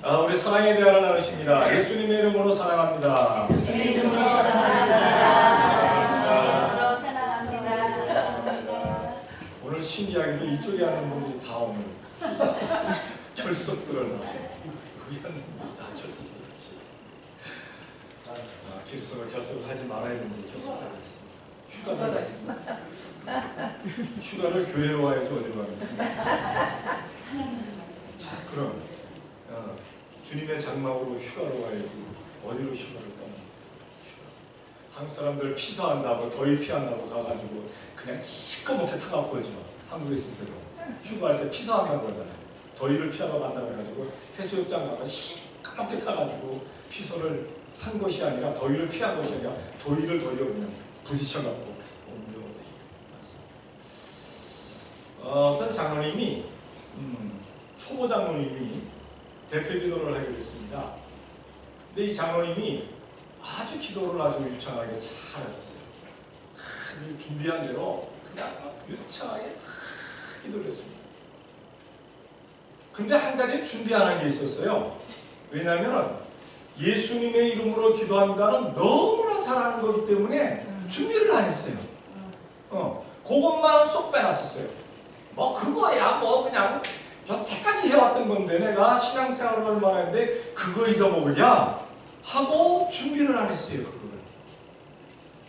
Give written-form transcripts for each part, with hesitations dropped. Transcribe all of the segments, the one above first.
우리 사랑에 대하여 나누십니다. 예수님의 이름으로 사랑합니다. 예수님의 이름으로 사랑합니다. 오늘 신이야기도 이쪽에 하는 분들이 다 오늘 결석들을 하세요. 여기 하는 분들이 다 결석들을 하시고 결석을 하지 말아야 되는데 결석하고 있습니다. 휴가를 갔습니다. 휴가를 교회로 와야지 어디로 가는데. 그럼 주님의 장막으로 휴가로 와야지 어디로 휴가를 떠나. 한국 사람들 피서한다고 더위 피한다고 가가지고 그냥 시꺼멓게 타갖고 오지 마. 한국에 있을 때도 휴가할 때 피서한다고 하잖아요. 더위를 피하러 간다고 해가지고 해수욕장 가서 시꺼멓게 타가지고 피서를 한 것이 아니라 더위를 피한 것이 아니라 더위를 그냥 부딪혀갖고 온 경우들이 많습니다. 어떤 장로님이 초보 장로님이 대표 기도를 하게 됐습니다. 근데 이 장로님이 아주 기도를 아주 유창하게 잘 하셨어요. 준비한 대로 그냥 유창하게 기도를 했습니다. 근데 한 가지 준비 안 한 게 있었어요. 왜냐하면 예수님의 이름으로 기도합니다는 너무나 잘하는 거기 때문에 준비를 안 했어요. 그것만 쏙 빼놨었어요. 뭐 그거야 뭐 그냥 여태까지 해왔던 건데 내가 신앙생활을 얼마나 했는데 그거 잊어먹으냐 하고 준비를 안 했어요.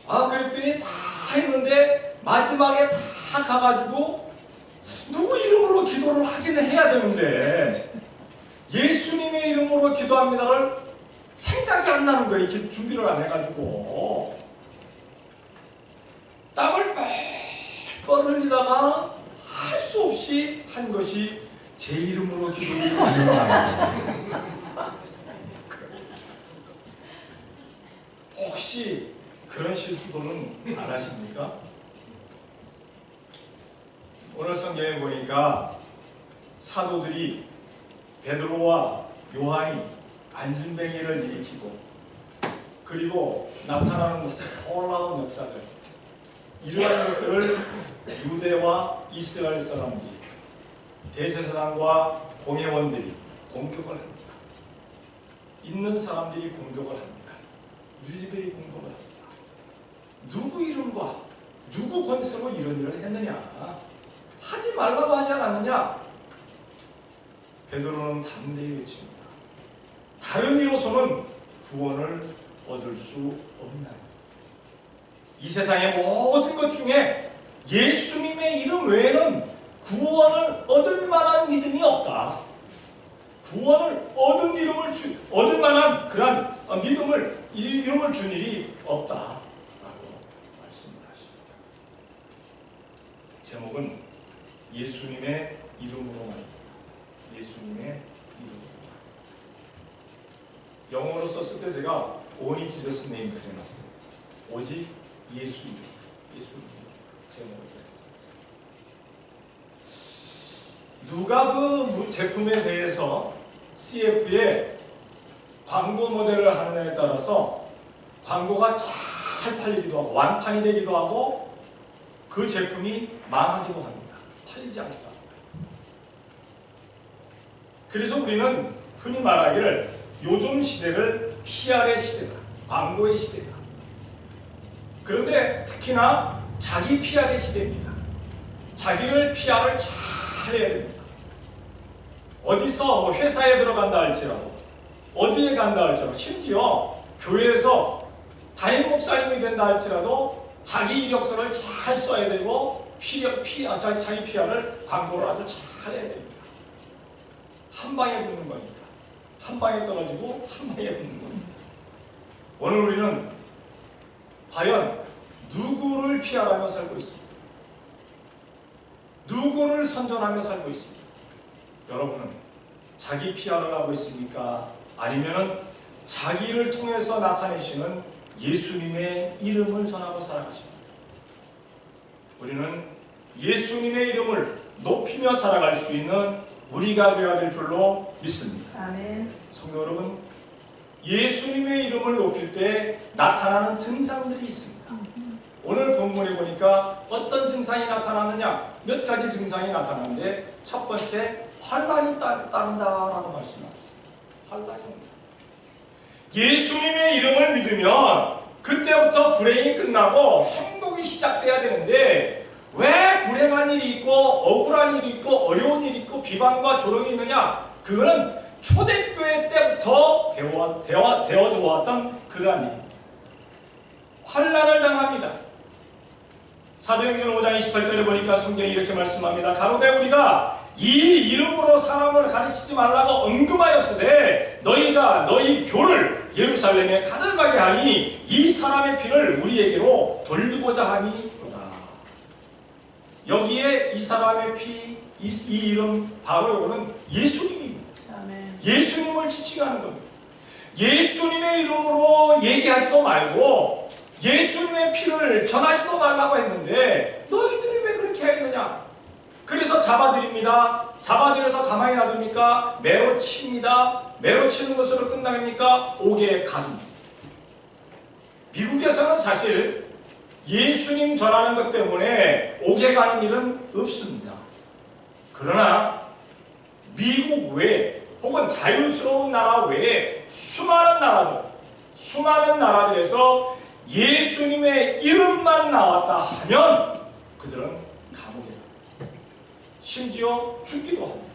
그거를. 그랬더니 다 했는데 마지막에 다 가가지고 누구 이름으로 기도를 하기는 해야 되는데 예수님의 이름으로 기도합니다를 생각이 안 나는 거예요. 준비를 안 해가지고 땀을 뻘뻘 흘리다가 할 수 없이 한 것이 제 이름으로 기도를 하는 거예요. 혹시 그런 실수도는 안 하십니까? 오늘 성경에 보니까 사도들이 베드로와 요한이 안진뱅이를 일으키고 그리고 나타나는 놀라운 역사들 이러한 것들을 유대와 이스라엘 사람들이 대제사장과 공회원들이 공격을 합니다. 있는 사람들이 공격을 합니다. 유지들이 공격을 합니다. 누구 이름과 누구 권세로 이런 일을 했느냐? 하지 말라고 하지 않았느냐? 베드로는 담대히 외칩니다. 다른 이로서는 구원을 얻을 수 없나니 이 세상의 모든 것 중에 예수님의 이름 외에는 구원을 얻을 만한 믿음이 없다. 구원을 얻을 만한 그런 이름을 준 일이 없다라고 말씀을 하십니다. 제목은 예수님의 이름으로만. 예수님의 이름으로. 영어로 썼을 때 제가 Only Jesus Name 그려놨어요. 오직 예수 이름. 예수 이름. 제목을. 누가 그 제품에 대해서 CF에 광고 모델을 하느냐에 따라서 광고가 잘 팔리기도 하고 완판이 되기도 하고 그 제품이 망하기도 합니다. 팔리지 않기도 합니다. 그래서 우리는 흔히 말하기를 요즘 시대를 PR의 시대다. 광고의 시대다. 그런데 특히나 자기 PR의 시대입니다. 자기를 PR을 잘 해야 됩니다. 어디서 회사에 들어간다 할지라도 어디에 간다 할지라도 심지어 교회에서 담임 목사님이 된다 할지라도 자기 이력서를 잘 써야 되고 자기 PR을 광고를 아주 잘 해야 됩니다. 한 방에 붙는 거니까. 한 방에 떨어지고 한 방에 붙는 겁니다. 오늘 우리는 과연 누구를 PR하며 살고 있습니다. 누구를 선전하며 살고 있습니다. 여러분은 자기 PR을 하고 있습니까? 아니면 자기를 통해서 나타내시는 예수님의 이름을 전하고 살아가십니까? 우리는 예수님의 이름을 높이며 살아갈 수 있는 우리가 되어야 될 줄로 믿습니다. 아멘. 성도 여러분, 예수님의 이름을 높일 때 나타나는 증상들이 있습니다. 오늘 본문에 보니까 어떤 증상이 나타나느냐? 몇 가지 증상이 나타나는데 첫 번째, 환난이 따른다라고 말씀하셨습니다. 환란이 옵니다. 예수님의 이름을 믿으면 그때부터 불행이 끝나고 행복이 시작돼야 되는데 왜 불행한 일이 있고 억울한 일이 있고 어려운 일이 있고 비방과 조롱이 있느냐? 그거는 초대교회 때부터 되어져 왔던 그러한 일. 환란을 당합니다. 사도행전 5장 28절에 보니까 성경이 이렇게 말씀합니다. 가로되 우리가 이 이름으로 사람을 가르치지 말라고 언급하였으되 너희가 너희 교를 예루살렘에 가득하게 하니 이 사람의 피를 우리에게로 돌리고자 하니로다. 여기에 이 사람의 피, 이 이름 바로 이거는 예수님입니다. 아멘. 예수님을 지칭하는 겁니다. 예수님의 이름으로 얘기하지도 말고 예수님의 피를 전하지도 말라고 했는데 너희들이 왜 그렇게 했느냐? 그래서 잡아들입니다. 잡아들여서 가만히 놔둡니까? 매로 칩니다. 매로 치는 것으로 끝납니까? 옥에 가둡니다. 미국에서는 사실 예수님 전하는 것 때문에 옥에 가는 일은 없습니다. 그러나 미국 외에 혹은 자유스러운 나라 외에 수많은 나라들에서 예수님의 이름만 나왔다 하면 그들은 감옥에 심지어 죽기도 합니다.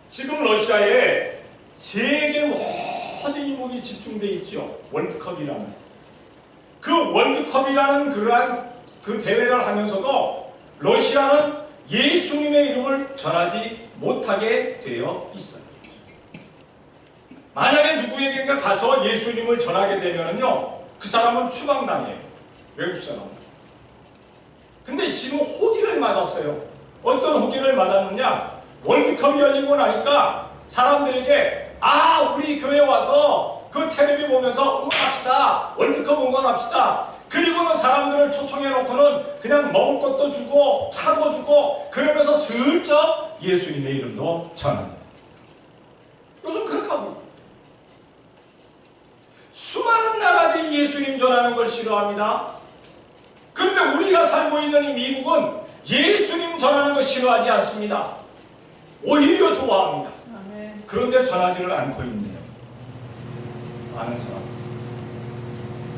지금 러시아에 세계 모든 이목이 집중되어 있죠. 월드컵이라는. 그 월드컵이라는 그러한 그 대회를 하면서도 러시아는 예수님의 이름을 전하지 못하게 되어 있어요. 만약에 누구에게가 가서 예수님을 전하게 되면요, 그 사람은 추방당해요. 외국 사람. 근데 지금 호기를 맞았어요. 어떤 호기를 맞았느냐? 월드컵이 열리고 나니까 사람들에게 우리 교회 와서 그 텔레비 보면서 응원합시다. 월드컵 응원합시다. 그리고는 사람들을 초청해 놓고는 그냥 먹을 것도 주고 차도 주고 그러면서 슬쩍 예수님의 이름도 전합니다. 요즘 그렇게 하고 있다. 수많은 나라들이 예수님 전하는 걸 싫어합니다. 그런데 우리가 살고 있는 이 미국은 예수님 전하는 거 싫어하지 않습니다. 오히려 좋아합니다. 그런데 전하지를 않고 있네요. 많은 사람.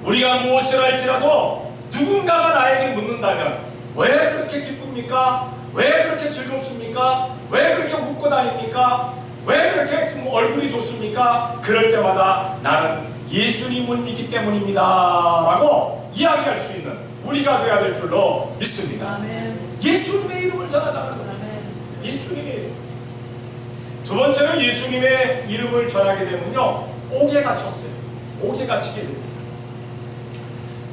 우리가 무엇을 할지라도 누군가가 나에게 묻는다면 왜 그렇게 기쁩니까? 왜 그렇게 즐겁습니까? 왜 그렇게 웃고 다닙니까? 왜 그렇게 얼굴이 좋습니까? 그럴 때마다 나는 예수님을 믿기 때문입니다 라고 이야기할 수 있는 우리가 되어야 될 줄로 믿습니다. 아멘. 예수님의 이름을 전하자는 겁니다. 예수님의 이름. 두 번째는 예수님의 이름을 전하게 되면요, 옥에 갇혔어요. 옥에 갇히게 됩니다.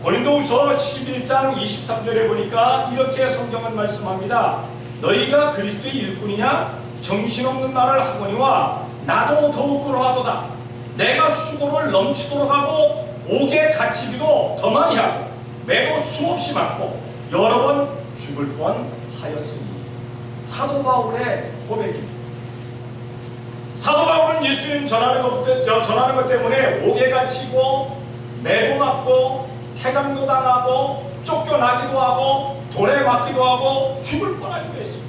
고린도후서 11장 23절에 보니까 이렇게 성경은 말씀합니다. 너희가 그리스도의 일꾼이냐? 정신없는 말을 하거니와 나도 더욱 그러하도다. 내가 수고를 넘치도록 하고 옥에 갇히기도 더 많이 하고 매도 수없이 맞고 여러 번 죽을 뻔하였으니. 사도 바울의 고백입니다. 사도 바울은 예수님 전하는 것 때문에 옥에 갇히고 매도 맞고 태장도 당하고 쫓겨나기도 하고 돌에 맞기도 하고 죽을 뻔하기도 했습니다.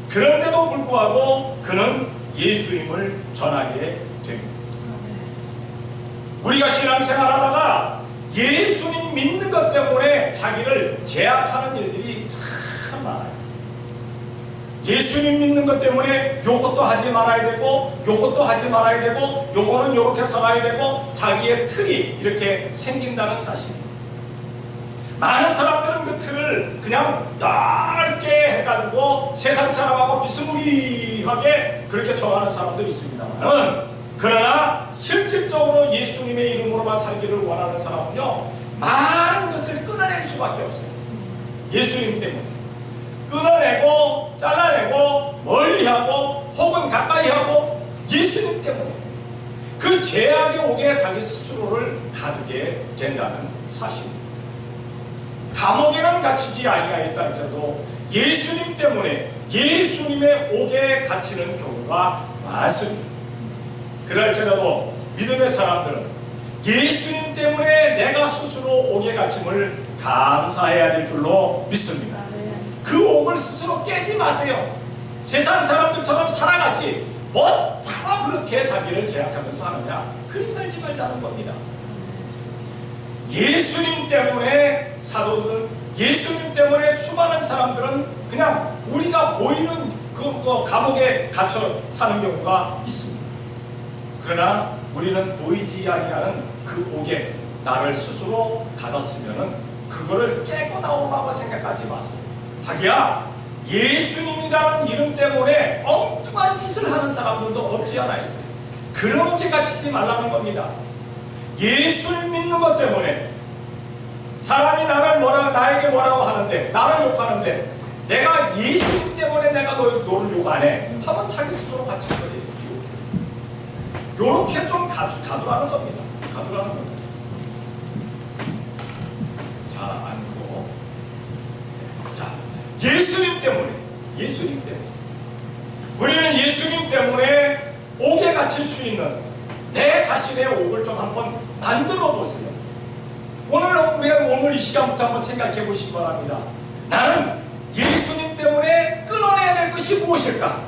그런데도 불구하고 그는 예수님을 전하게 됩니다. 우리가 신앙생활하다가 예수님 믿는 것 때문에 자기를 제약하는 일들이 참 많아요. 예수님 믿는 것 때문에 요것도 하지 말아야 되고 요것도 하지 말아야 되고 요거는 요렇게 살아야 되고 자기의 틀이 이렇게 생긴다는 사실입니다. 많은 사람들은 그 틀을 그냥 넓게 해가지고 세상 사람하고 비스무리하게 그렇게 정하는 사람도 있습니다만, 그러나 실질적으로 예수님의 이름으로만 살기를 원하는 사람은요, 많은 것을 끊어낼 수밖에 없어요. 예수님 때문에 끊어내고 잘라내고 멀리하고 혹은 가까이하고 예수님 때문에 그 죄악의 옥에 자기 스스로를 가두게 된다는 사실입니다. 감옥에는 갇히지 아니하였다 할지라도 예수님 때문에 예수님의 옥에 갇히는 경우가 많습니다. 그럴지라도 믿음의 사람들은 예수님 때문에 내가 스스로 옥에 갇힘을 감사해야 될 줄로 믿습니다. 그 옥을 스스로 깨지 마세요. 세상 사람들처럼 살아가지 다 그렇게 자기를 제약하면서 하느냐? 그리 살지 말자는 겁니다. 예수님 때문에 사도들, 예수님 때문에 수많은 사람들은 그냥 우리가 보이는 그 감옥에 갇혀 사는 경우가 있습니다. 그러나 우리는 보이지 아니하는 그 옥에 나를 스스로 가뒀으면은 그거를 깨고 나오라고 생각하지 마세요. 하기야 예수님이라는 이름 때문에 엉뚱한 짓을 하는 사람들도 없지 않아 있어요. 그런 옥에 갇히지 말라는 겁니다. 예수를 믿는 것 때문에 사람이 나에게 뭐라고 하는데, 나를 욕하는데, 내가 예수님 때문에 내가 너를 욕 안 해. 하면 자기 스스로 갇힌 거예요. 요렇게 좀 가두라는 겁니다. 가두라는 겁니다. 자, 앉고. 자, 예수님 때문에. 우리는 예수님 때문에 옥에 갇힐 수 있는 내 자신의 옥을 좀 한번 만들어 보세요. 오늘 이 시간부터 한번 생각해 보시기 바랍니다. 나는 예수님 때문에 끊어내야 될 것이 무엇일까?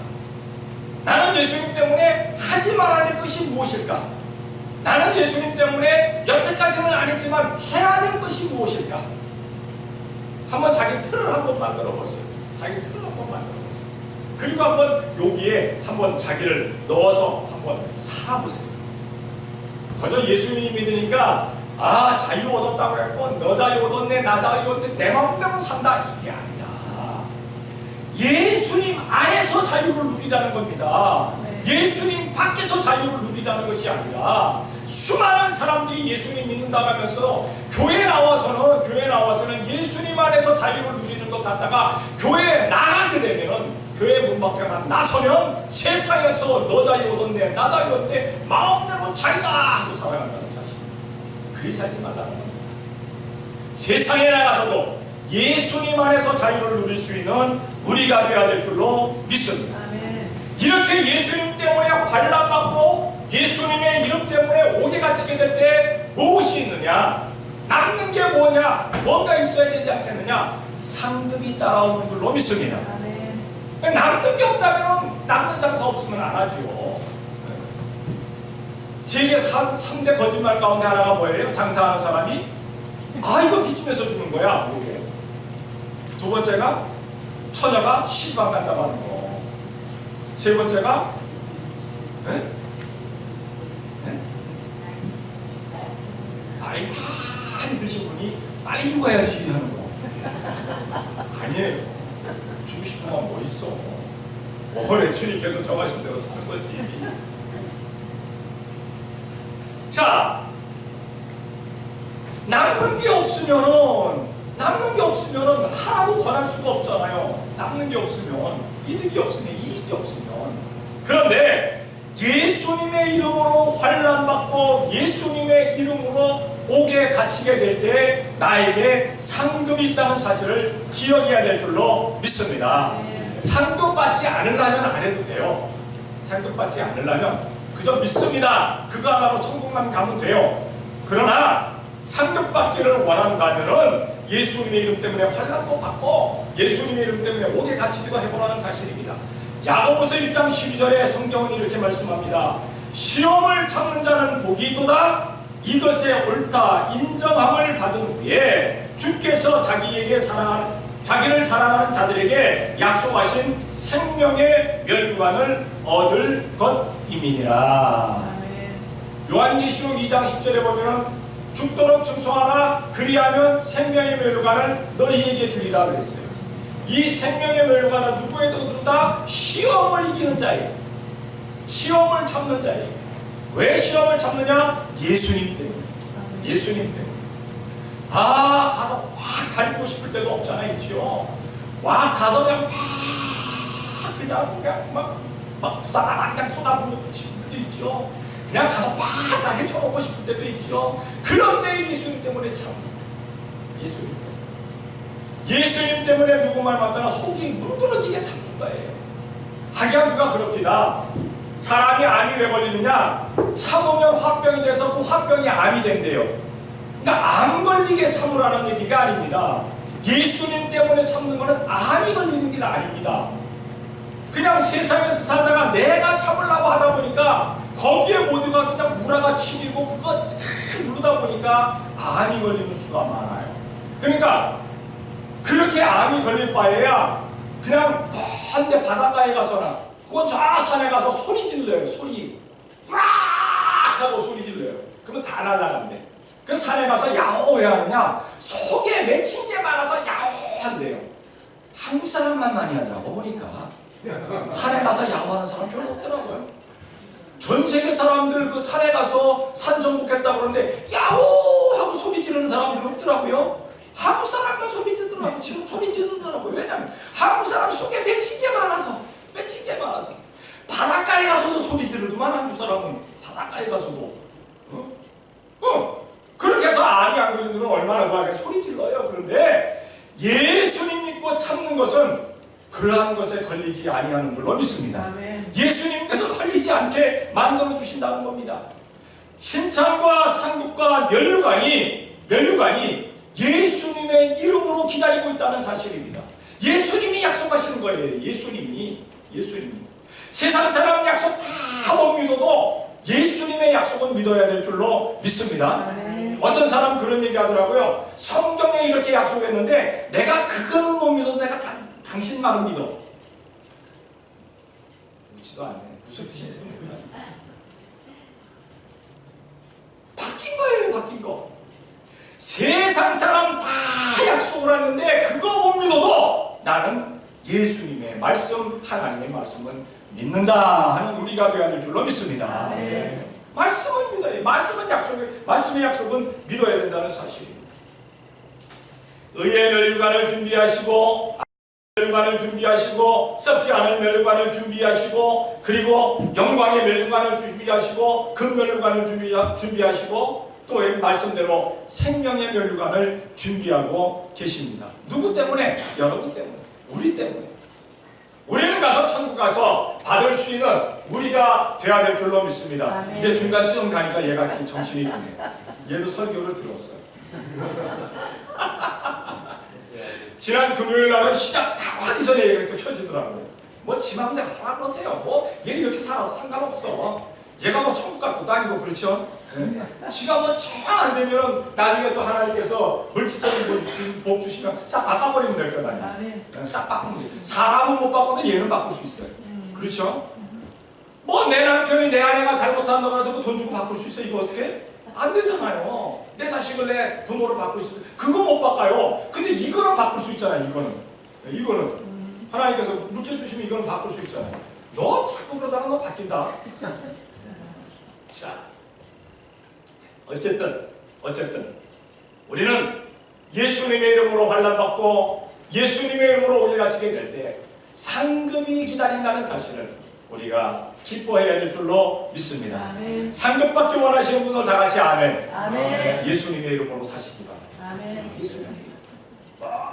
나는 예수님 때문에 하지 말아야 될 것이 무엇일까? 나는 예수님 때문에 여태까지는 안 했지만 해야 될 것이 무엇일까? 한번 자기 틀을 한번 만들어 보세요. 자기 틀을 한번 만들어 보세요. 그리고 한번 여기에 한번 자기를 넣어서 한번 살아보세요. 그저 예수님 믿으니까 자유 얻었다고 했고 너 자유 얻었네 나 자유 얻었네 내 마음대로 산다 이게 아니라 예수님 안에서 자유를 누리자는 겁니다. 예수님 밖에서 자유를 누리자는 것이 아니라 수많은 사람들이 예수님 믿는다고 하면서 교회 나와서는 예수님 안에서 자유를 누리는 것 같다가 교회에 나가게 되면은 교회 문 밖에만 나서면 세상에서 너 자유 얻었네 나 자유 얻었네 마음대로 자유다 하고 살아간다는 사실. 그리 살지 말라는 겁니다. 세상에 나가서도 예수님 안에서 자유를 누릴 수 있는 우리가 되어야 될 줄로 믿습니다. 아멘. 이렇게 예수님 때문에 환난받고 예수님의 이름 때문에 옥에 갇히게 될 때 무엇이 있느냐? 남는 게 뭐냐? 뭔가 있어야 되지 않겠느냐? 상급이 따라오는 줄로 믿습니다. 아멘. 남는 게 없다면 남는 장사 없으면 안 하죠. 세계 3대 거짓말 가운데 하나가 뭐예요? 장사하는 사람이 이거 빚으면서 주는 거야. 두 번째가 처녀가 시방 간다고 하는 거. 세 번째가 나이 많이 드신 분이 빨리 죽어야지 하는 거. 아니에요. 주고 싶은 건 뭐 있어. 오래 주님께서 정하신 대로 사는 거지. 자, 남는 게 없으면은 하라고 권할 수가 없잖아요. 남는 게 없으면 이득이 없으면 이익이 없으면. 그런데 예수님의 이름으로 환난받고 예수님의 이름으로 옥에 갇히게 될 때 나에게 상급이 있다는 사실을 기억해야 될 줄로 믿습니다. 상급받지 않으려면 안 해도 돼요. 상급받지 않으려면 그저 믿습니다. 그거 하나로 천국만 가면 돼요. 그러나 상급받기를 원한다면은 예수님의 이름 때문에 환난도 받고 예수님의 이름 때문에 옥에 갇히기도 해보라는 사실입니다. 야고보서 1장 12절에 성경은 이렇게 말씀합니다. 시험을 참는 자는 복이 있도다. 이것에 옳다 인정함을 받은 후에 주께서 자기를 사랑하는 자들에게 약속하신 생명의 멸관을 얻을 것임이니라. 요한계시록 2장 10절에 보면 죽도록 충성하라 그리하면 생명의 멸관을 너희에게 주리라 그랬어요. 이 생명의 멸관은 누구에도 준다? 시험을 이기는 자에게, 시험을 참는 자에게. 왜 시험을 참느냐? 예수님 때문에. 예수님 때문에. 가서 확 가리고 싶을 때도 없잖아요, 있지요. 가서 그냥 막 투다다다 그냥 쏟아부고 싶을 때도 있죠. 그냥 가서 확 다 헤쳐놓고 싶을 때도 있죠. 그런데 예수님 때문에 참. 예수님 때문에. 예수님 때문에 누구 말 맞다나 속이 무드러지게 참는 거예요. 하기야 누가 그럽니다. 사람이 암이 왜 걸리느냐? 참으면 화병이 돼서 그 화병이 암이 된대요. 그러니까 암 걸리게 참으라는 얘기가 아닙니다. 예수님 때문에 참는 것은 암이 걸리는 게 아닙니다. 그냥 세상에서 살다가 내가 참으려고 하다 보니까 거기에 모두가 그냥 우라가 치밀고 그거 누르다 보니까 암이 걸리는 수가 많아요. 그러니까 그렇게 암이 걸릴 바에야 그냥 먼데 바닷가에 가서나 혹은 저 산에 가서 소리 질러요. 소리 우락 하고 소리 질러요. 그러면 다 날아간대. 그 산에 가서 야호 왜 하느냐? 속에 맺힌 게 많아서 야호한대요. 한국 사람만 많이 하더라고 보니까. 산에 가서 야호하는 사람 별로 없더라고요. 전 세계 사람들 그 산에 가서 산 정복했다고 그러는데 야호 하고 소리 지르는 사람들 없더라고요. 한국 사람만 소리 지르더라고요. 지금 소리 지르더라고요. 왜냐하면 한국 사람 속에 맺힌 게 많아서 바닷가에 가서도 소리 지르더만 한국 사람은 바닷가에 가서도 그렇게 해서 암이 안 걸리는 건 얼마나 좋아하게 소리 질러요. 그런데 예수님 믿고 참는 것은 그러한 것에 걸리지 아니하는 줄로 믿습니다. 아멘. 예수님께서 걸리지 않게 만들어 주신다는 겁니다. 신창과 상급과 면류관이 예수님의 이름으로 기다리고 있다는 사실입니다. 예수님이 약속하시는 거예요. 예수님이 세상 사람 약속 다 못 믿어도 예수님의 약속은 믿어야 될 줄로 믿습니다. 아멘. 어떤 사람 그런 얘기 하더라고요. 성경에 이렇게 약속했는데 내가 그거는 못 믿어도 내가 당신만은 믿어. 묻지도 않네. 무슨 뜻인지 몰라. 바뀐 거. 세상 사람 다 약속을 했는데 그거 못 믿어도 나는 예수님의 말씀, 하나님의 말씀은 믿는다 하는 우리가 되어야 될 줄로 믿습니다. 네. 말씀은 믿어야, 말씀의 약속은 믿어야 된다는 사실입니다. 의의 멸류관을 준비하시고 썩지 않을 멸류관을 준비하시고 그리고 영광의 멸류관을 준비하시고 금 멸류관을 준비하시고 또 말씀대로 생명의 멸류관을 준비하고 계십니다. 누구 때문에? 여러분 때문에, 우리 때문에. 우리는 가서 천국 가서 받을 수 있는 우리가 돼야 될 줄로 믿습니다. 아멘. 이제 중간쯤 가니까 얘가 정신이 드네. 얘도 설교를 들었어요. 지난 금요일 날은 시작하기 전에 얘가 또 켜지더라고요. 뭐 지 맘대로 하라 그러세요. 뭐 얘 이렇게 살아도 상관없어. 얘가 뭐 천국 갈 것도 아니고 그렇죠. 지가 뭐 정 안 되면 나중에 또 하나님께서 물질적인 복 주시면 싹 바꿔버리면 될 것 아니에요. 싹 바꾸면 돼요. 사람은 못 바꿔도 얘는 바꿀 수 있어요. 그렇죠? 뭐 내 남편이 내 아내가 잘못한다고 해서 돈 주고 바꿀 수 있어요. 이거 어떻게? 안 되잖아요. 내 자식을 내 부모를 바꿀 수 있어요. 그거 못 바꿔요. 근데 이거는 바꿀 수 있잖아요. 이거는 하나님께서 물질 주시면 이거는 바꿀 수 있잖아요. 너 자꾸 그러다가 너 바뀐다. 자, 어쨌든 우리는 예수님의 이름으로 환난받고 예수님의 이름으로 우리가 지게 될 때 상급이 기다린다는 사실을 우리가 기뻐해야 될 줄로 믿습니다. 아멘. 상급받기 원하시는 분들 다 같이 아멘. 아멘. 예수님의 이름으로 사시기 바랍니다. 아멘. 예수님의 이름.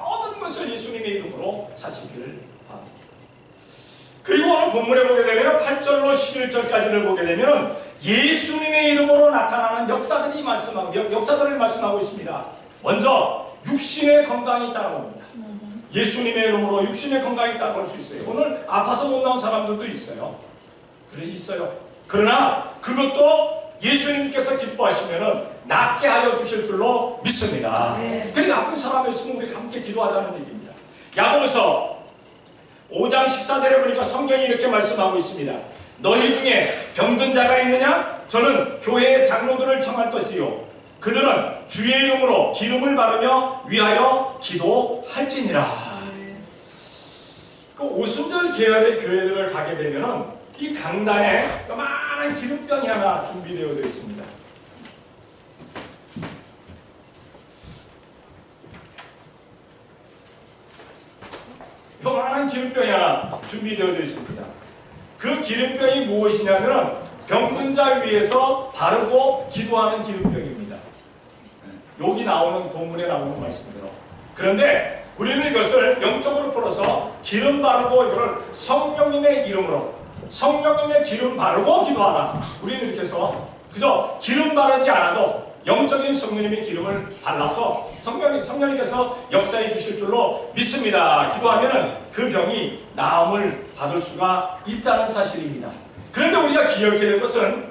모든 것을 예수님의 이름으로 사시기를 바랍니다. 그리고 오늘 본문에 보게 되면 8절로 11절까지를 보게 되면 예수님의 이름으로 나타나는 역사들을 말씀하고 있습니다. 먼저 육신의 건강이 따라옵니다. 예수님의 이름으로 육신의 건강이 따라올 수 있어요. 오늘 아파서 못 나온 사람들도 있어요. 그러나 그것도 예수님께서 기뻐하시면 낫게 하여 주실 줄로 믿습니다. 그러니까 아픈 사람이 있으면 우리 함께 기도하자는 얘기입니다. 야고보서 5장 14절에 보니까 성경이 이렇게 말씀하고 있습니다. 너희 중에 병든 자가 있느냐? 저는 교회의 장로들을 청할 것이요 그들은 주의 이름으로 기름을 바르며 위하여 기도할지니라. 그 오순절 계열의 교회들을 가게 되면은 이 강단에 요만한 기름병이 하나 준비되어 있습니다. 요만한 기름병이 하나 준비되어 있습니다. 그 기름병이 무엇이냐면 병든 자 위에서 바르고 기도하는 기름병입니다. 여기 나오는 본문에 나오는 말씀대로. 그런데 우리는 이것을 영적으로 풀어서 기름 바르고 이걸 성령님의 이름으로 성령님의 기름 바르고 기도하라. 우리는 이렇게 해서 그저 기름 바르지 않아도 영적인 성령님의 기름을 발라서 성령님께서 역사해 주실 줄로 믿습니다. 기도하면 그 병이 나음을 받을 수가 있다는 사실입니다. 그런데 우리가 기억해야 될 것은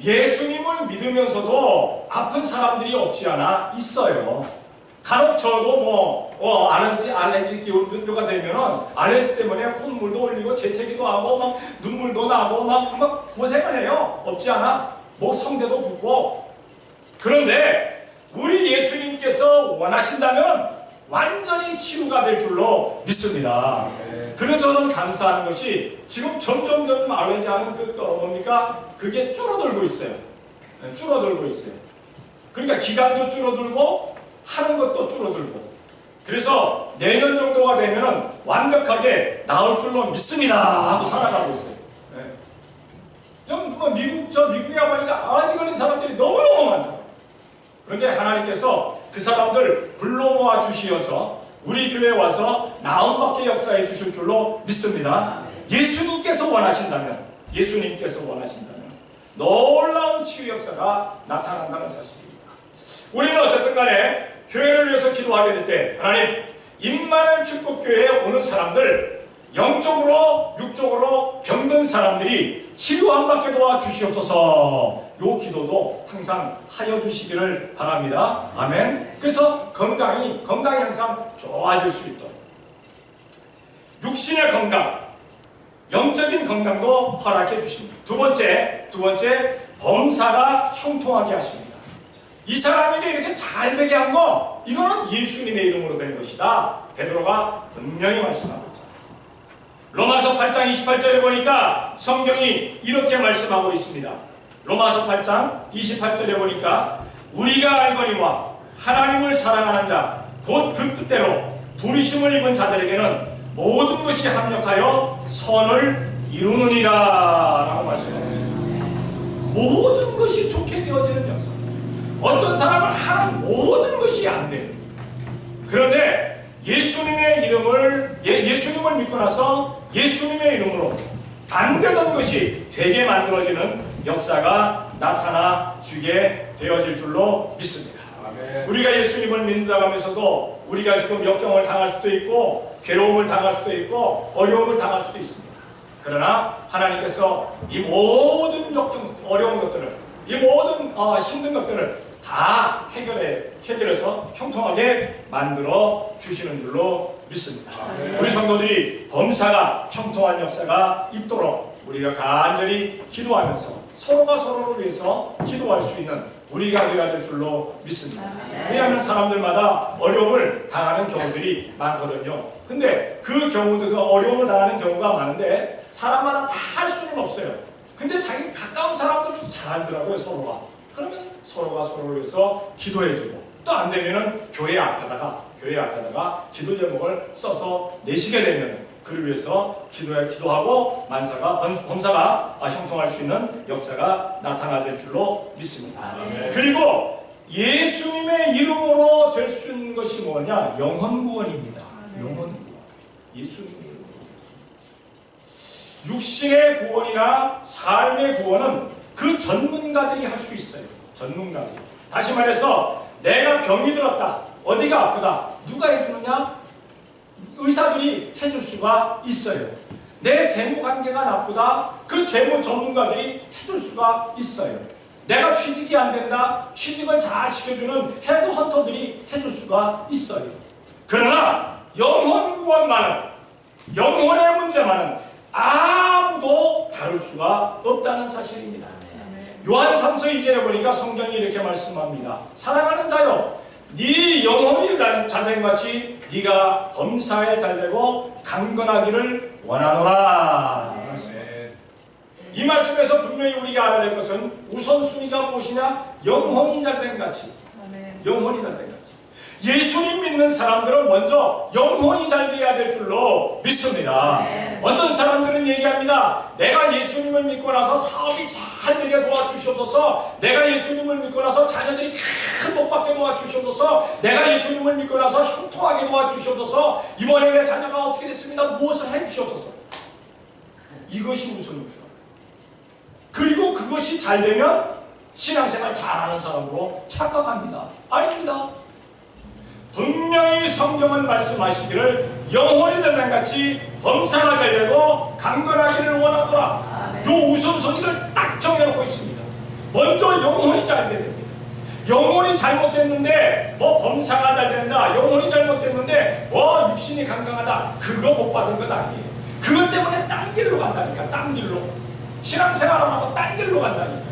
예수님을 믿으면서도 아픈 사람들이 없지 않아 있어요. 간혹 저도 알레르기 기후가 되면은 알레르기 때문에 콧물도 흘리고 재채기도 하고 막 눈물도 나고 막 고생을 해요. 없지 않아? 성대도 붓고. 그런데 우리 예수님께서 원하신다면 완전히 치유가 될 줄로 믿습니다. 그래서 저는 감사하는 것이 지금 점점 알레르기하는 그게 줄어들고 있어요. 줄어들고 있어요. 그러니까 기간도 줄어들고 하는 것도 줄어들고. 그래서 내년 정도가 되면은 완벽하게 나을 줄로 믿습니다 하고 살아가고 있어요. 미국에 가보니까 아지 걸린 사람들이 너무너무 많다. 그런데 하나님께서 그 사람들 불러 모아 주시어서 우리 교회에 와서 나음받게 역사해 주실 줄로 믿습니다. 예수님께서 원하신다면 놀라운 치유 역사가 나타난다는 사실입니다. 우리는 어쨌든 간에 교회를 위해서 기도하게 될 때 하나님, 임마누엘 축복교회에 오는 사람들, 영적으로 육적으로 병든 사람들이 치유 안 받게 도와주시옵소서. 요 기도도 항상 하여 주시기를 바랍니다. 아멘. 그래서 건강이 항상 좋아질 수 있도록 육신의 건강, 영적인 건강도 허락해 주십니다. 두 번째 범사가 형통하게 하십니다. 이 사람에게 이렇게 잘 되게 한 거, 이거는 예수님의 이름으로 된 것이다. 베드로가 분명히 말씀하고 있죠. 로마서 8장 28절에 보니까 성경이 이렇게 말씀하고 있습니다. 로마서 8장 28절에 보니까 우리가 알거니와 하나님을 사랑하는 자 곧 그 뜻대로 부르심을 입은 자들에게는 모든 것이 합력하여 선을 이루느니라 라고 말씀하고 있습니다. 모든 것이 좋게 되어지는 역사. 어떤 사람은 하는 모든 것이 안 돼요. 그런데 예수님의 예수님을 믿고 나서 예수님의 이름으로 안 되던 것이 되게 만들어지는 역사가 나타나 주게 되어질 줄로 믿습니다. 아멘. 우리가 예수님을 믿는다면서도 우리가 지금 역경을 당할 수도 있고 괴로움을 당할 수도 있고 어려움을 당할 수도 있습니다. 그러나 하나님께서 이 모든 어려운 것들을, 이 모든 힘든 것들을 다 해결해서 형통하게 만들어 주시는 줄로 믿습니다. 우리 성도들이 범사가 형통한 역사가 있도록 우리가 간절히 기도하면서 서로가 서로를 위해서 기도할 수 있는 우리가 되어야 될 줄로 믿습니다. 왜냐하면 사람들마다 어려움을 당하는 경우들이 많거든요. 근데 그 어려움을 당하는 경우가 많은데 사람마다 다 할 수는 없어요. 근데 자기 가까운 사람들도 잘 알더라고요, 서로가. 그러면 서로가 서로를 위해서 기도해주고, 또 안 되면은 교회 앞에다가 기도 제목을 써서 내시게 되면 그를 위해서 기도하고 범사가 형통할 수 있는 역사가 나타나질 줄로 믿습니다. 그리고 예수님의 이름으로 될 수 있는 것이 뭐냐? 영혼 구원입니다. 영혼 구원. 예수님의 이름으로. 육신의 구원이나 삶의 구원은 그 전문가들이 할 수 있어요. 전문가들이. 다시 말해서 내가 병이 들었다. 어디가 아프다. 누가 해주느냐? 의사들이 해줄 수가 있어요. 내 재무 관계가 나쁘다. 그 재무 전문가들이 해줄 수가 있어요. 내가 취직이 안 된다. 취직을 잘 시켜주는 헤드헌터들이 해줄 수가 있어요. 그러나 영혼 구원만은, 영혼의 문제만은 아무도 다룰 수가 없다는 사실입니다. 요한 3서 2절에 보니까 성경이 이렇게 말씀합니다. 사랑하는 자여, 네 영혼이 잘된 같이 네가 범사에 잘되고 강건하기를 원하노라. 이 말씀에서 분명히 우리가 알아야 될 것은 우선순위가 무엇이냐? 영혼이 잘된 같이. 영혼이 잘된 같이. 예수님 믿는 사람들은 먼저 영혼이 잘 돼야 될 줄로 믿습니다. 어떤 사람들은 얘기합니다. 내가 예수님을 믿고 나서 사업이 잘 되게 도와주시옵소서. 내가 예수님을 믿고 나서 자녀들이 큰 복 받게 도와주시옵소서. 내가 예수님을 믿고 나서 형통하게 도와주시옵소서. 이번에 내 자녀가 어떻게 됐습니다. 무엇을 해주시옵소서. 이것이 우선인 줄 알아요. 그리고 그것이 잘 되면 신앙생활 잘하는 사람으로 착각합니다. 아닙니다. 분명히 성경은 말씀하시기를 영혼이 자장같이 범사가 되려고 강건하기를 원하더라. 요 우선순위를 딱 정해놓고 있습니다. 먼저 영혼이 잘 돼야 됩니다. 영혼이 잘못됐는데 뭐 범사가 잘 된다, 영혼이 잘못됐는데 뭐 육신이 강강하다, 그거 못 받은 것 아니에요. 그것 때문에 딴 길로 간다니까. 딴 길로. 신앙생활 안 하고 딴 길로 간다니까.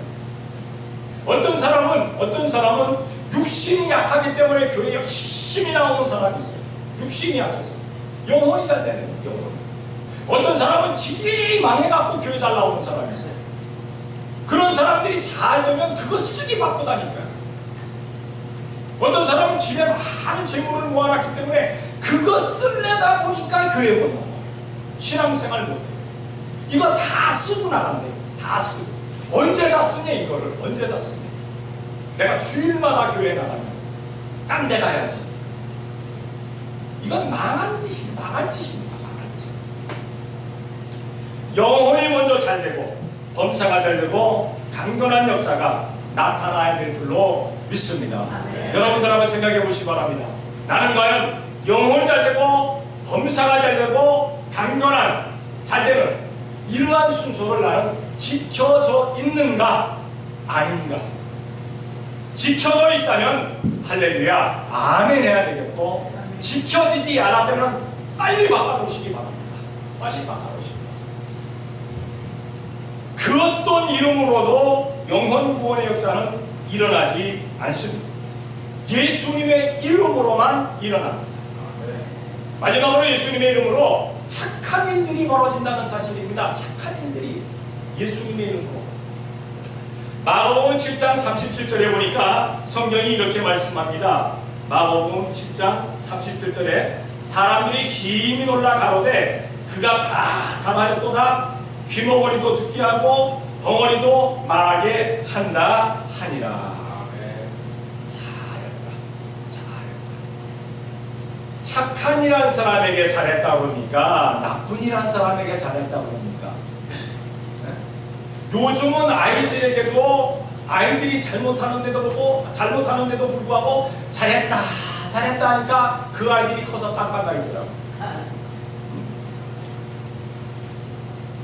어떤 사람은 육신이 약하기 때문에 교회에 열심히 나오는 사람이 있어요. 육신이 약해서. 영혼이 잘 되는 거예요. 영혼. 어떤 사람은 지질이 망해갖고 교회 잘 나오는 사람이 있어요. 그런 사람들이 잘 되면 그거 쓰기 바쁘다니까요. 어떤 사람은 집에 많은 재물을 모아놨기 때문에 그거 쓰려다 보니까 교회 못 나와. 신앙생활 못해. 이거 다 쓰고 나간대. 다 쓰고. 언제 다 쓰냐 이거를. 언제 다 쓰냐. 내가 주일마다 교회 나가면 딴 데 가야지. 이건 망한 짓입니다. 망한 짓입니다. 망한 짓. 영혼이 먼저 잘 되고 범사가 잘 되고 강건한 역사가 나타나야 될 줄로 믿습니다. 여러분들 한번 생각해 보시기 바랍니다. 나는 과연 영혼이 잘 되고 범사가 잘 되고 강건한 잘 되는 이러한 순서를 나는 지켜져 있는가 아닌가. 지켜져 있다면 할렐루야 아멘 해야 되겠고, 지켜지지 않았다면 빨리 바꿔보시기 바랍니다. 빨리 바꿔보시기 바랍니다. 그 어떤 이름으로도 영혼 구원의 역사는 일어나지 않습니다. 예수님의 이름으로만 일어납니다. 마지막으로 예수님의 이름으로 착한 일들이 벌어진다는 사실입니다. 착한 일들이 예수님의 이름으로. 마가복음 7장 37절에 보니까 성경이 이렇게 말씀합니다. 마가복음 7장 37절에 사람들이 심히 놀라 가로되 그가 가장하였도다. 귀머거리도 듣게 하고 벙어리도 말하게 한다 하니라. 착한 이란 사람에게 잘했다 그럽니까? 나쁜 이란 사람에게 잘했다 그럽니까? 네? 요즘은 아이들이 잘못하는데도 불구하고 잘했다 하니까 그 아이들이 커서 깜깜하더라고요.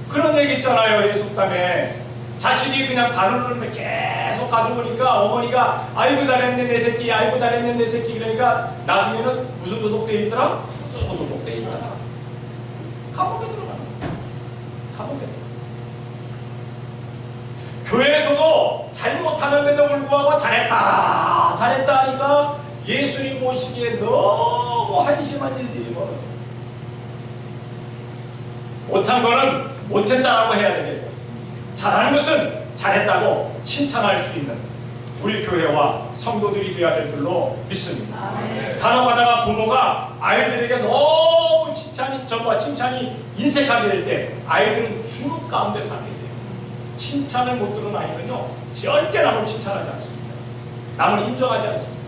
그런 얘기 있잖아요. 예속담에 자식이 그냥 바늘을 계속 가져오니까 어머니가 아이고 잘했네 내 새끼, 아이고 잘했네 내 새끼. 그러니까 나중에는 무슨 도둑되어 있더라? 소도둑되어 있더라. 감옥에 들어가는 거야. 감옥에 들어가. 교회에서도 잘못하는데도 불구하고 잘했다 하니까 예수님 모시기에 너무 한심한 일들이 벌어져. 못한 거는 못했다라고 해야 되겠고, 잘하는 것은 잘했다고 칭찬할 수 있는 우리 교회와 성도들이 되어야 될 줄로 믿습니다. 간혹 가다가 부모가 아이들에게 너무 칭찬이 인색하게 될 때 아이들은 주눅 가운데 살게 돼요. 칭찬을 못 들은 아이는요 절대 남을 칭찬하지 않습니다. 남을 인정하지 않습니다.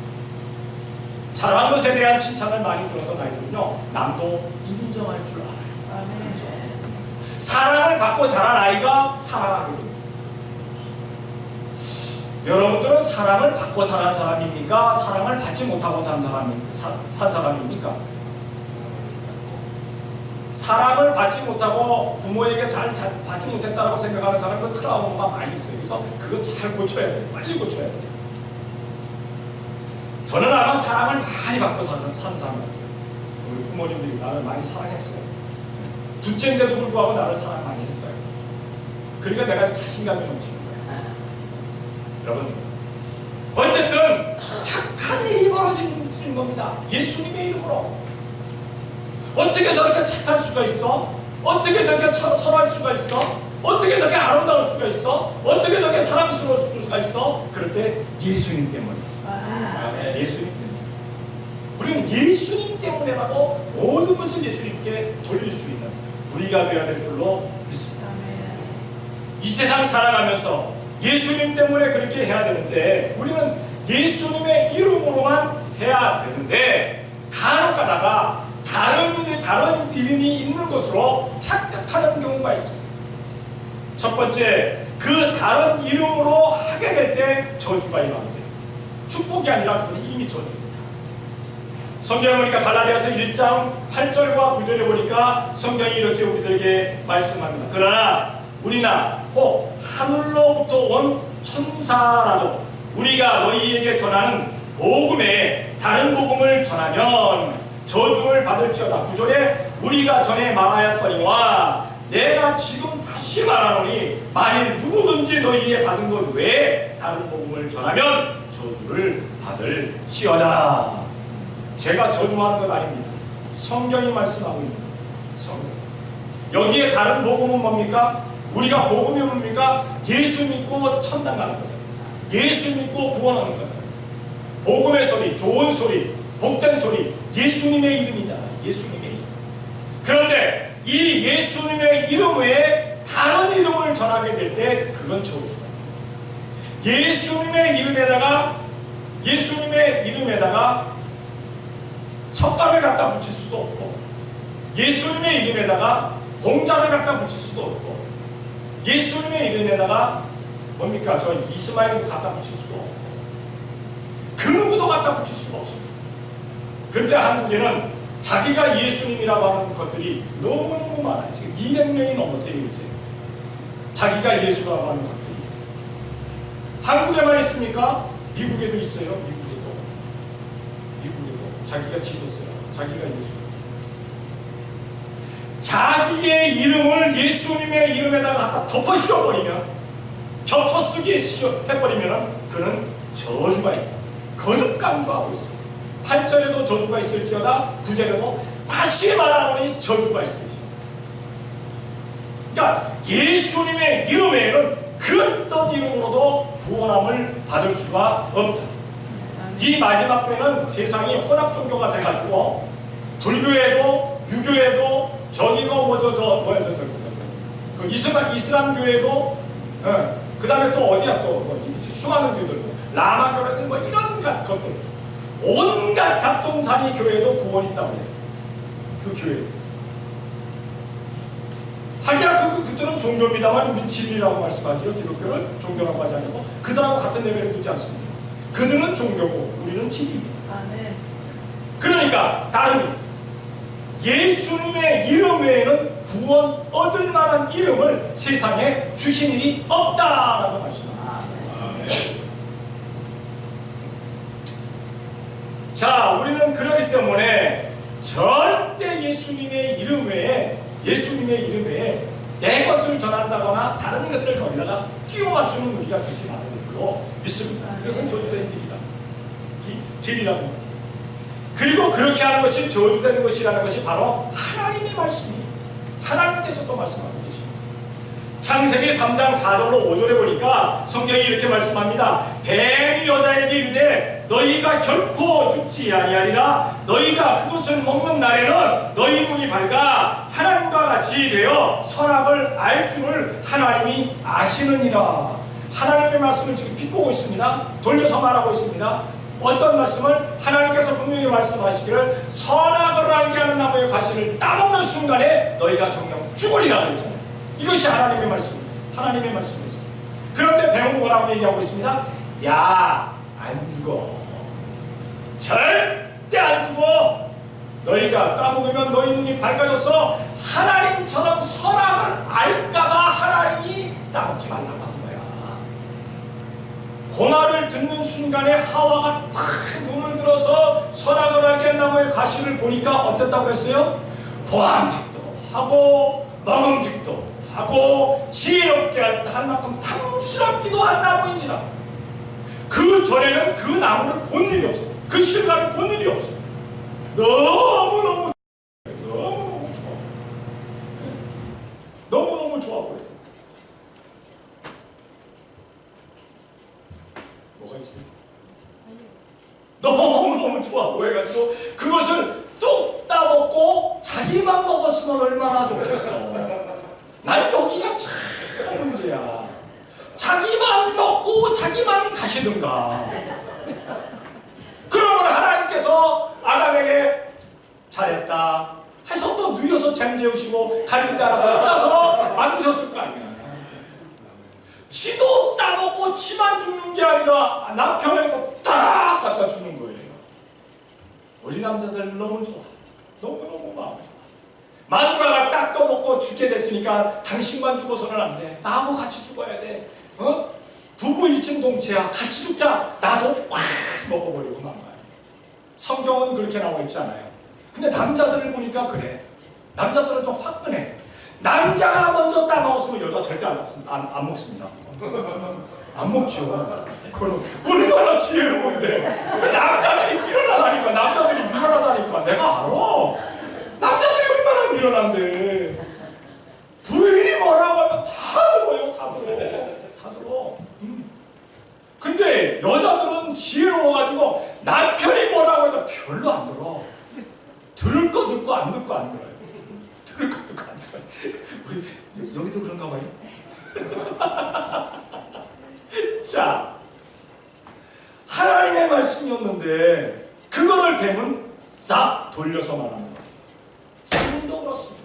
잘한 것에 대한 칭찬을 많이 들었던 아이들은요 남도 인정할 줄 알아요. 사랑을 받고 자란 아이가 사랑하게 됩니다. 여러분들은 사랑을 받고 자란 사람입니까? 사랑을 받지 못하고 산 사람입니까? 사랑을 받지 못하고 부모에게 잘 받지 못했다고 생각하는 사람은 트라우마가 많이 있어요. 그래서 그거 잘 고쳐야 돼요. 빨리 고쳐야 돼요. 저는 아마 사랑을 많이 받고 산 사람 같아요. 우리 부모님들이 나를 많이 사랑했어요. 둘째인데도 불구하고 나를 사랑 많이 했어요. 그러니까 내가 자신감이 넘치는 거예요. 여러분, 어쨌든 착한 일이 벌어지는 겁니다. 예수님의 이름으로. 어떻게 저렇게 착할 수가 있어? 어떻게 저렇게 선할 수가 있어? 어떻게 저렇게 아름다울 수가 있어? 어떻게 저렇게 사랑스러울 수가 있어? 그럴 때 예수님 때문에. 예수님 때문에. 우리는 예수님 때문에라도 모든 것을 예수님께 돌릴 수 있는 우리가 되어야 될 줄로 믿습니다. 이 세상 살아가면서 예수님 때문에 그렇게 해야 되는데 우리는 예수님의 이름으로만 해야 되는데 간혹 가다가 다른 이름이 있는 것으로 착각하는 경우가 있습니다. 첫 번째, 그 다른 이름으로 하게 될 때 저주가 임하는데 축복이 아니라 그건 이미 저주입니다. 성경에 보니까 갈라디아서 1장 8절과 9절에 보니까 성경이 이렇게 우리들에게 말씀합니다. 그러나 우리나 혹 하늘로부터 온 천사라도 우리가 너희에게 전하는 복음에 다른 복음을 전하면 저주를 받을지어다. 9절에 우리가 전에 말하였거니와 내가 지금 다시 말하노니 만일 누구든지 너희에게 받은 것 외에 다른 복음을 전하면 저주를 받을지어다. 제가 저주하는 건 아닙니다. 성경이 말씀하고 있는 거예요. 성경. 여기에 다른 복음은 뭡니까? 우리가 복음이 뭡니까? 예수 믿고 천당 가는 거죠. 예수 믿고 구원하는 거죠. 복음의 소리, 좋은 소리, 복된 소리, 예수님의 이름이잖아요. 예수님의 이름. 그런데 이 예수님의 이름 외에 다른 이름을 전하게 될 때 그건 저주다. 예수님의 이름에다가 석가를 갖다 붙일 수도 없고, 예수님의 이름에다가 공자를 갖다 붙일 수도 없고, 예수님의 이름에다가 뭡니까? 저 이스마엘도 갖다 붙일 수도 없고, 그 누구도 갖다 붙일 수가 없습니다. 그런데 한국에는 자기가 예수님이라고 하는 것들이 너무너무 많아요. 지금 200명이 넘었대요, 이제. 자기가 예수라고 하는 것들이. 한국에만 있습니까? 미국에도 있어요. 미국에도 자기가 지졌어요. 자기가 예수. 자기의 이름을 예수님의 이름에다가 갖다 덮어 씌워버리면, 겹쳐쓰기 해버리면 그는 저주가 있다. 거듭 강조하고 있어요. 8절에도 저주가 있을지어다, 9절에도 다시 말하노니 저주가 있을지어다. 그러니까 예수님의 이름 외에는 그 어떤 이름으로도 구원함을 받을 수가 없다. 이 마지막 때는 세상이 혼합 종교가 돼가지고 불교에도 유교에도 저기가 그 이슬람 교회도 그 다음에 또 어디야 또 수많은 교회들도 라마교회든 뭐 이런 것들 온갖 잡종살이 교회도 구원이 있다고 해요. 그 교회. 하기야 그들은 종교입니다만 우리 진리라고 말씀하죠. 기독교를 종교라고 하지 않고 그들하고 같은 레벨에 두지 않습니다. 그들은 종교고 우리는 진리입니다. 그러니까 다른 예수님의 이름 외에는 구원 얻을 만한 이름을 세상에 주신 일이 없다라고 말씀합니다. 자, 우리는 그러기 때문에 절대 예수님의 이름 외에 내 것을 전한다거나 다른 것을 거기다가 끼워 맞추는 우리가 되지 않는 줄로 믿습니다. 이것은 저주된 길이라고 합니다. 그리고 그렇게 하는 것이 저주된 것이라는 것이 바로 하나님의 말씀이에요. 하나님께서 또 말씀하고 계십니다. 창세기 3장 4절로 5절에 보니까 성경이 이렇게 말씀합니다. 뱀이 여자에게 이르되 너희가 결코 죽지 아니하리라. 너희가 그것을 먹는 날에는 너희 눈이 밝아 하나님과 같이 되어 선악을 알 줄을 하나님이 아시느니라. 하나님의 말씀을 지금 비꼬고 있습니다. 돌려서 말하고 있습니다. 어떤 말씀을? 하나님께서 분명히 말씀하시기를 선악을 알게 하는 나무의 과실을 따먹는 순간에 너희가 정녕 죽으리라 그랬잖아요. 이것이 하나님의 말씀입니다. 하나님의 말씀이었습니다. 그런데 뱀은 뭐라고 얘기하고 있습니다? 야, 안 죽어. 절대 안 죽어. 너희가 까먹으면 너희 눈이 밝아져서 하나님처럼 선악을 알까봐 하나님이 따먹지 말라고 하는 거야. 고난을 듣는 순간에 하와가 탁 눈을 들어서 선악을 알게 한 나무의 가시를 보니까 어땠다고 했어요? 보암직도 하고 먹음직도 하고 지혜롭게 할 만큼 탐스럽기도 한 나무인지라. 그 전에는 그 나무를 본 일이 없어요. 그 실과를 본 일이 없어요. 너무너무 좋아. 너무너무 좋아 보여요. 뭐가 있어요? 너무너무 좋아 보여가지고 그것을 뚝 따먹고 자기만 먹었으면 얼마나 좋겠어. 난 여기가 참 문제야. 자기만 먹고 자기만 가시든가. 그러면 하나님께서 아담에게 잘했다 해서 또 누워서 잼 재우시고 가리비 따라 뜯어서 만드셨을 거 아니야. 게 아니라 남편에도 딱 갖다 주는 거예요. 우리 남자들 너무 좋아. 너무너무 마음 좋아. 마누라가 딱 떠먹고 죽게 됐으니까 당신만 죽어서는 안 돼. 나하고 같이 죽어야 돼. 부부 일심동체야. 같이 죽자. 나도 꽉 먹어버리고 만 거야. 성경은 그렇게 나와 있지 않아요. 근데 남자들을 보니까 그래. 남자들은 좀 화끈해. 남자가 먼저 따먹었으면 여자 절대 안 먹습니다. 안 먹죠. 그럼 얼마나 지혜로운데. 남자들이 밀어나다니까. 내가 알아. 남자들이 얼마나 밀어난데. 부인이 뭐라고 하면 다 들어요. 다 들어. 근데 여자들은 지혜로워가지고 남편이 뭐라고 해도 별로 안 들어. 들을 거 듣고 안 듣고 안 들어요. 들을 거 듣고 안 들어요. 우리 여기도 그런가 봐요. 자, 하나님의 말씀이었는데 그거를 뱀은 싹 돌려서 말하는 거예요. 지금도 그렇습니다.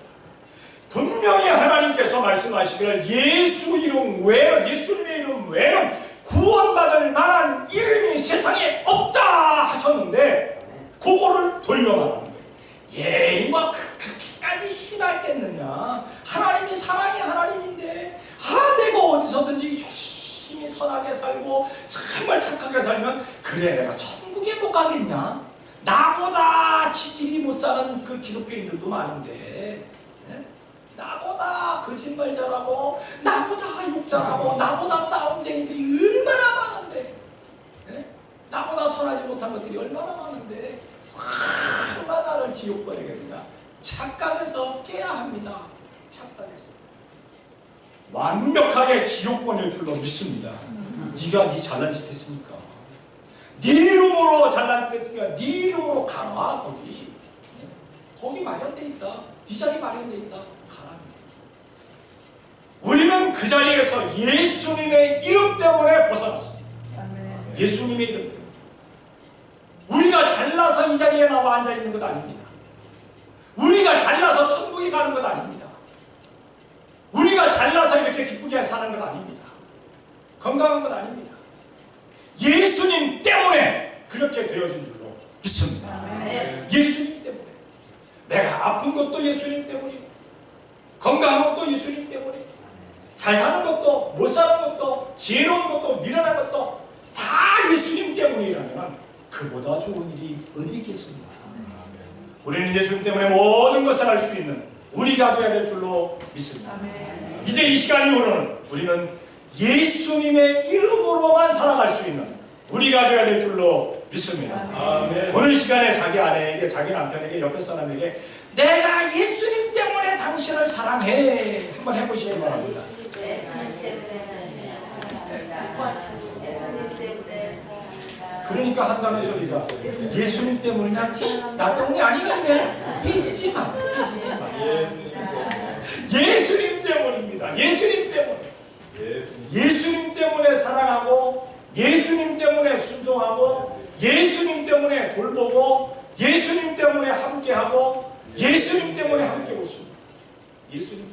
분명히 하나님께서 말씀하시기를 예수님의 이름 외에는 구원받을 만한 이름이 세상에 없다 하셨는데 그거를 돌려 말하는 거예요. 예인과 그렇게까지 심하겠느냐. 하나님이 사랑의 하나님인데 내가 어디서든지 열심히 선하게 살고 정말 착하게 살면 그래 내가 천국에 못 가겠냐. 나보다 지질이 못 사는 그 기독교인들도 많은데 나보다 거짓말 잘하고 나보다 욕 잘하고 나보다 싸움쟁이들이 얼마나 많은데 나보다 선하지 못한 것들이 얼마나 많은데 설마 나를 지옥 보내겠느냐. 착각해서 깨야 합니다. 착각해서 완벽하게 지옥 보낼 줄로 믿습니다. 네가 네 잘난 짓 했으니까 네 이름으로 잘난 짓 했으니까 네 이름으로 가라. 거기 마련돼 있다. 네 자리 마련돼 있다. 가라. 우리는 그 자리에서 예수님의 이름 때문에 벗어났습니다. 예수님의 이름 때문에. 우리가 잘나서 이 자리에 나와 앉아 있는 것 아닙니다. 우리가 잘나서 천국에 가는 것 아닙니다. 우리가 잘나서 이렇게 기쁘게 사는 것 아닙니다. 건강한 것 아닙니다. 예수님 때문에 그렇게 되어진 줄로 믿습니다. 예수님 때문에. 내가 아픈 것도 예수님 때문이고 건강한 것도 예수님 때문이고 잘 사는 것도 못 사는 것도 지혜로운 것도 미련한 것도 다 예수님 때문이라면 그보다 좋은 일이 어디 있겠습니까? 우리는 예수님 때문에 모든 것을 할 수 있는 우리가 되어야 될 줄로 믿습니다. 이제 이 시간 이후로는 우리는 예수님의 이름으로만 살아갈 수 있는 우리가 되어야 될 줄로 믿습니다. 오늘 시간에 자기 아내에게 자기 남편에게 옆에 사람에게 내가 예수님 때문에 당신을 사랑해 한번 해보시기 바랍니다. 그러니까 한다는 소리가 예수님 때문이냐? 나 때문이 아니겠네. 삐지지 마. 예수님 때문입니다. 예수님 때문에. 예수님 때문에 사랑하고 예수님 때문에 순종하고 예수님 때문에 돌보고 예수님 때문에 함께하고 예수님 때문에 함께 웃습니다. 예수님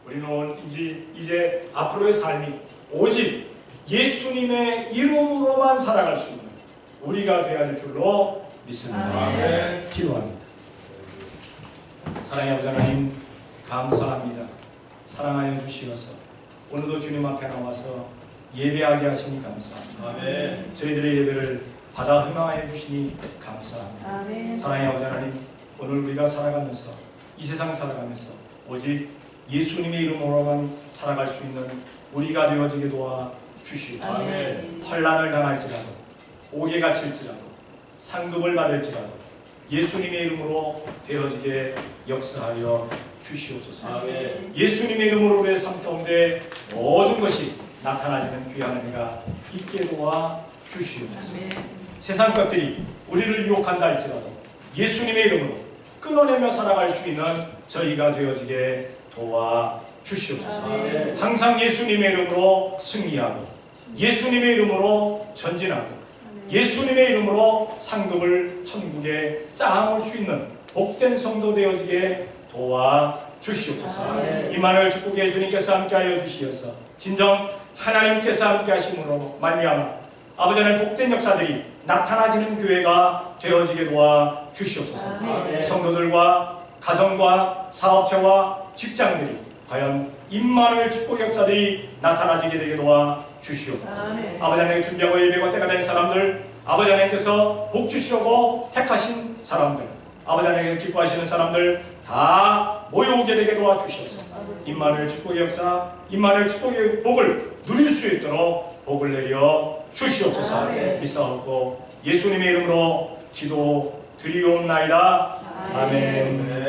때문에. 우리는 이제 앞으로의 삶이 오직 예수님의 이름으로만 살아갈 수 있는 우리가 되어야 할 줄로 믿습니다. 기도합니다. 사랑의 아버지 하나님 감사합니다. 사랑하여 주시어서 오늘도 주님 앞에 나와서 예배하게 하시니 감사합니다. 저희들의 예배를 받아 흥망하여 주시니 감사합니다. 사랑의 아버지 하나님 오늘 우리가 살아가면서 이 세상 살아가면서 오직 예수님의 이름으로만 살아갈 수 있는 우리가 되어지게 도와 주시옵소서. 환난을 당할지라도 옥에 갇힐지라도 상급을 받을지라도 예수님의 이름으로 되어지게 역사하여 주시옵소서. 예수님의 이름으로 우리의 삶 가운데 모든 것이 나타나지는 귀한 은혜가 있게 도와 주시옵소서. 세상 것들이 우리를 유혹한다 할지라도 예수님의 이름으로 끊어내며 살아갈 수 있는 저희가 되어지게 도와 주시옵소서. 항상 예수님의 이름으로 승리하고 예수님의 이름으로 전진하고 예수님의 이름으로 상급을 천국에 쌓아올 수 있는 복된 성도 되어지게 도와 주시옵소서. 임마누엘 축복해 주님께서 함께하여 주시어서 진정 하나님께서 함께 하심으로 말미암아 아버지 하나님 복된 역사들이 나타나지는 교회가 되어지게 도와 주시옵소서. 아멘. 성도들과 가정과 사업체와 직장들이 과연 임마누엘 축복 역사들이 나타나지게 되게 도와 주시옵소서. 아멘. 아버지 하나님 준비하고 예배가 때가 된 사람들, 아버지 하나님께서 복 주시려고 택하신 사람들, 아버지 하나님께서 기뻐하시는 사람들 다 모여오게 되게 도와주시옵소서. 임마누엘 축복의 역사, 임마누엘 축복의 복을 누릴 수 있도록 복을 내려 주시옵소서. 아멘. 믿사옵고 예수님의 이름으로 기도 드리옵나이다. 아멘.